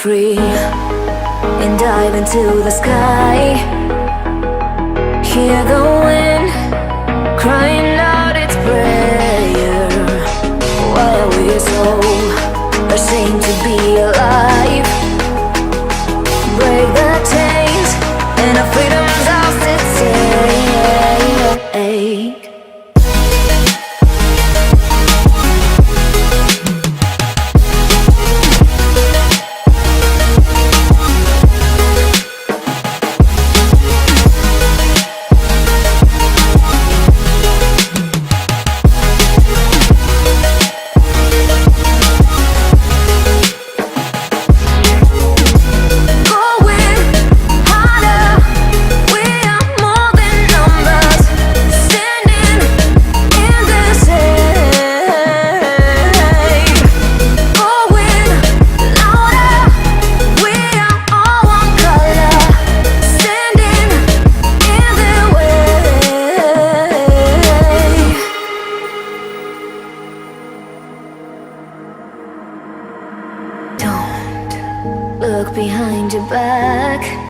free and dive into the sky. Hear the wind crying out its prayer. Why are we so ashamed to be alive? Break the chains and our freedom's ours to take. Look behind your back.